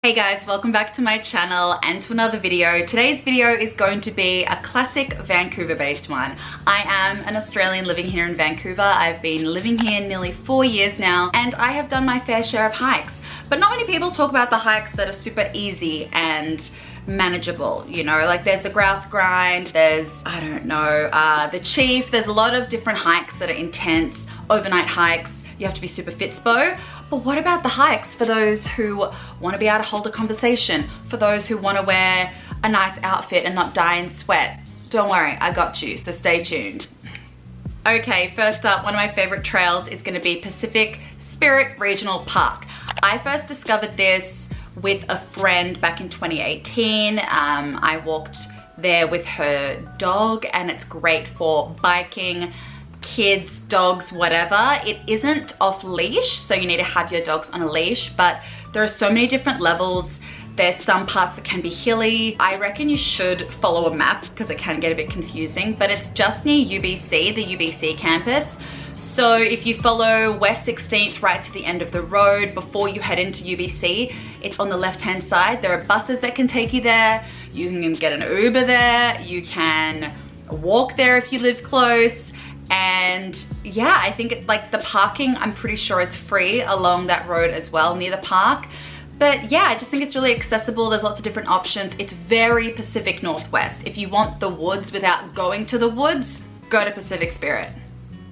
Hey guys, welcome back to my channel and to another video. Today's video is going to be a classic Vancouver based one. I am an Australian living here in Vancouver. I've been living here nearly 4 years now and I have done my fair share of hikes. But not many people talk about the hikes that are super easy and manageable, you know, like there's the grouse grind, there's, I don't know, the chief, there's a lot of different hikes that are intense, overnight hikes, you have to be super fitspo. But what about the hikes for those who want to be able to hold a conversation, for those who want to wear a nice outfit and not die in sweat? Don't worry, I got you, so stay tuned. Okay, first up, one of my favorite trails is going to be Pacific Spirit Regional Park. I first discovered this with a friend back in 2018. I walked there with her dog and it's great for biking, kids, dogs, whatever. It isn't off leash, so you need to have your dogs on a leash, but there are so many different levels. There's some parts that can be hilly. I reckon you should follow a map because it can get a bit confusing, but it's just near UBC, the UBC campus. So if you follow West 16th right to the end of the road before you head into UBC, it's on the left-hand side. There are buses that can take you there. You can get an Uber there. You can walk there if you live close. And yeah, I think it's like the parking, I'm pretty sure is free along that road as well near the park. But yeah, I just think it's really accessible. There's lots of different options. It's very Pacific Northwest. If you want the woods without going to the woods, go to Pacific Spirit.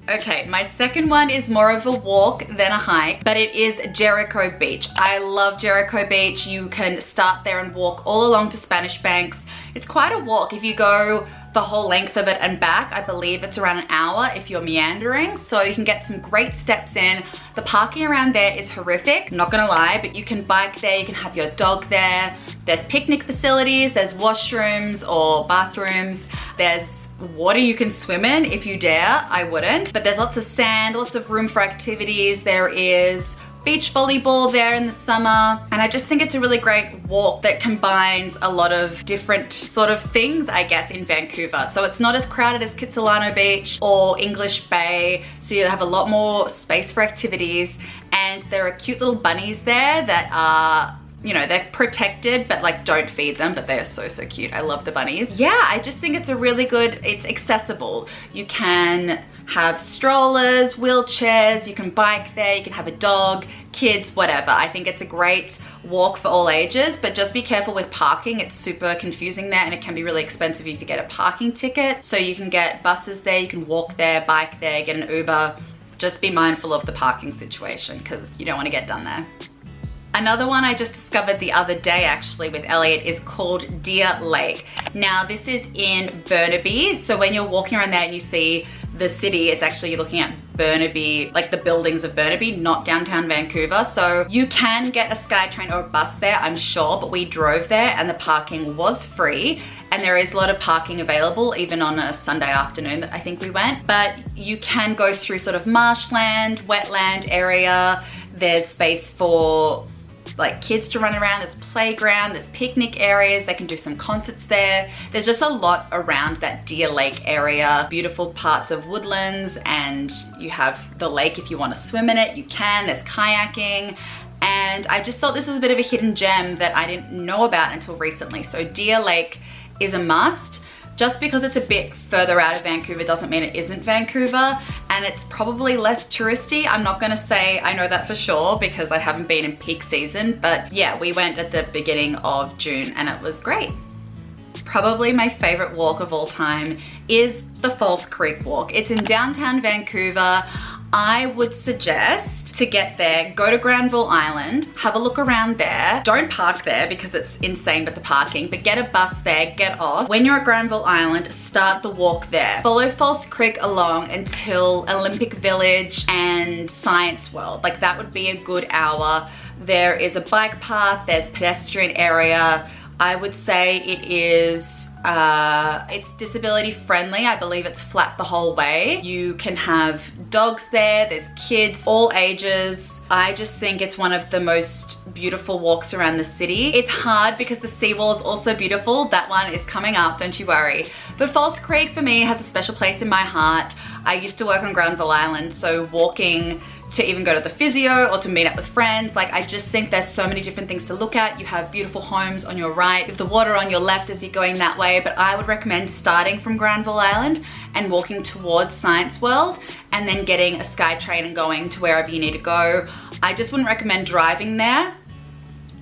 Okay, my second one is more of a walk than a hike, but it is Jericho Beach. I love Jericho Beach. You can start there and walk all along to Spanish Banks. It's quite a walk. If you go the whole length of it and back, I believe it's around an hour if you're meandering, so you can get some great steps in. The parking around there is horrific, not gonna lie, but you can bike there, you can have your dog there. There's picnic facilities, there's washrooms or bathrooms, there's water you can swim in if you dare. I wouldn't, but there's lots of sand, lots of room for activities. There is beach volleyball there in the summer, and I just think it's a really great walk that combines a lot of different sort of things, I guess, in Vancouver. So it's not as crowded as Kitsilano Beach or English Bay, so you have a lot more space for activities, and there are cute little bunnies there that are, you know, they're protected, but like don't feed them, but they are so cute. I love the bunnies. Yeah, I just think it's a really good, it's accessible. You can have strollers, wheelchairs, you can bike there, you can have a dog, kids, whatever. I think it's a great walk for all ages, but just be careful with parking. It's super confusing there and it can be really expensive if you get a parking ticket. So you can get buses there, you can walk there, bike there, get an Uber. Just be mindful of the parking situation because you don't want to get done there. Another one I just discovered the other day actually with Elliot is called Deer Lake. Now this is in Burnaby, so when you're walking around there and you see the city, it's actually you're looking at Burnaby, like the buildings of Burnaby, not downtown Vancouver. So you can get a SkyTrain or a bus there, I'm sure, but we drove there and the parking was free. And there is a lot of parking available, even on a Sunday afternoon that I think we went. But you can go through sort of marshland, wetland area. There's space for like kids to run around, there's playground, there's picnic areas, they can do some concerts there. There's just a lot around that Deer Lake area, beautiful parts of woodlands, and you have the lake if you want to swim in it, you can, there's kayaking. And I just thought this was a bit of a hidden gem that I didn't know about until recently. So Deer Lake is a must. Just because it's a bit further out of Vancouver doesn't mean it isn't Vancouver, and it's probably less touristy. I'm not gonna say I know that for sure because I haven't been in peak season, but yeah, we went at the beginning of June and it was great. Probably my favorite walk of all time is the False Creek walk. It's in downtown Vancouver. I would suggest to get there, go to Granville Island, have a look around there. Don't park there because it's insane with the parking, but get a bus there, get off. When you're at Granville Island, start the walk there. Follow False Creek along until Olympic Village and Science World. Like that would be a good hour. There is a bike path, there's pedestrian area. I would say it is it's disability friendly. I believe it's flat the whole way. You can have dogs there, there's kids, all ages. I just think it's one of the most beautiful walks around the city. It's hard because the seawall is also beautiful. That one is coming up, don't you worry. But False Creek for me has a special place in my heart. I used to work on Granville Island, so walking to even go to the physio or to meet up with friends. Like, I just think there's so many different things to look at. You have beautiful homes on your right, you have the water on your left as you're going that way, but I would recommend starting from Granville Island and walking towards Science World and then getting a SkyTrain and going to wherever you need to go. I just wouldn't recommend driving there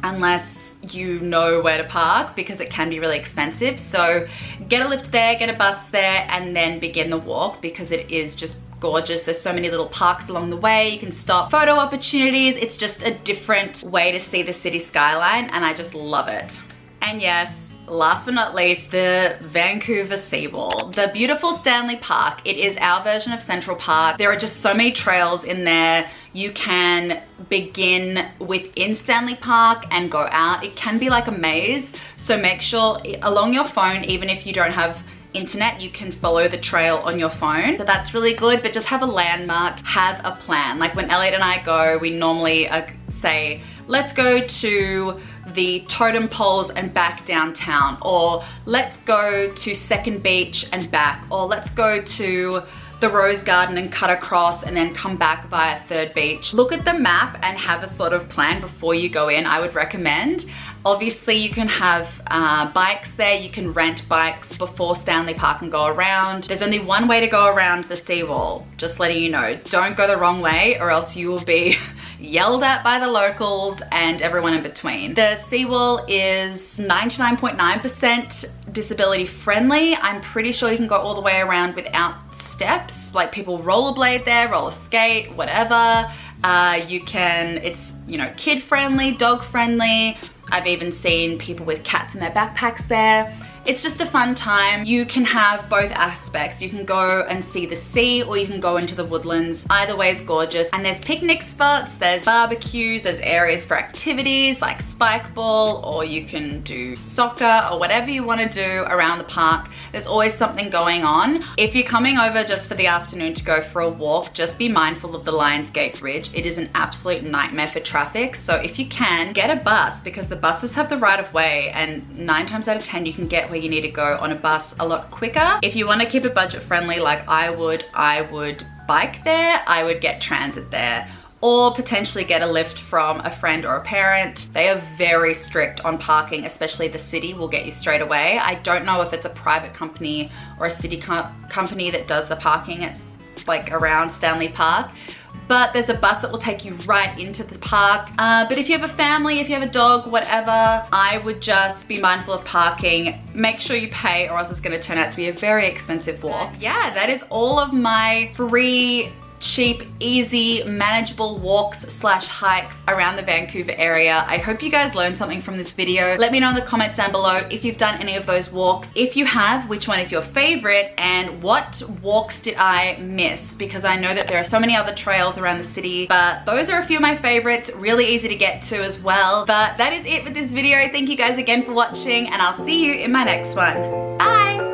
unless you know where to park, because it can be really expensive. So get a lift there, get a bus there, and then begin the walk, because it is just gorgeous. There's so many little parks along the way. You can stop, photo opportunities. It's just a different way to see the city skyline, and I just love it. And yes, last but not least, the Vancouver Seawall, the beautiful Stanley Park. It is our version of Central Park. There are just so many trails in there. You can begin within Stanley Park and go out. It can be like a maze, so make sure along your phone, even if you don't have internet, you can follow the trail on your phone. So that's really good, but just have a landmark, have a plan. Like when Elliot and I go, we normally say, let's go to the totem poles and back downtown, or let's go to Second Beach and back, or let's go to the Rose Garden and cut across and then come back via Third Beach. Look at the map and have a sort of plan before you go in, I would recommend. Obviously you can have bikes there, you can rent bikes before Stanley Park and go around. There's only one way to go around the seawall, just letting you know. Don't go the wrong way or else you will be yelled at by the locals and everyone in between. The seawall is 99.9% disability friendly. I'm pretty sure you can go all the way around without steps. Like people rollerblade there, roller skate, whatever. It's, you know, kid friendly, dog friendly. I've even seen people with cats in their backpacks there. It's just a fun time. You can have both aspects. You can go and see the sea, or you can go into the woodlands. Either way is gorgeous. And there's picnic spots, there's barbecues, there's areas for activities like spike ball, or you can do soccer or whatever you want to do around the park. There's always something going on. If you're coming over just for the afternoon to go for a walk, just be mindful of the Lionsgate Bridge. It is an absolute nightmare for traffic. So if you can, get a bus, because the buses have the right of way, and 9 times out of 10 you can get where you need to go on a bus a lot quicker. If you want to keep it budget friendly like I would bike there, I would get transit there, or potentially get a lift from a friend or a parent. They are very strict on parking, especially the city will get you straight away. I don't know if it's a private company or a city company that does the parking at like around Stanley Park, but there's a bus that will take you right into the park. But if you have a family, if you have a dog, whatever, I would just be mindful of parking. Make sure you pay, or else it's gonna turn out to be a very expensive walk. Yeah, that is all of my free, cheap, easy, manageable walks slash hikes around the Vancouver area. I hope you guys learned something from this video. Let me know in the comments down below if you've done any of those walks. If you have, which one is your favorite, and what walks did I miss? Because I know that there are so many other trails around the city, but those are a few of my favorites, really easy to get to as well. But that is it with this video. Thank you guys again for watching, and I'll see you in my next one. Bye!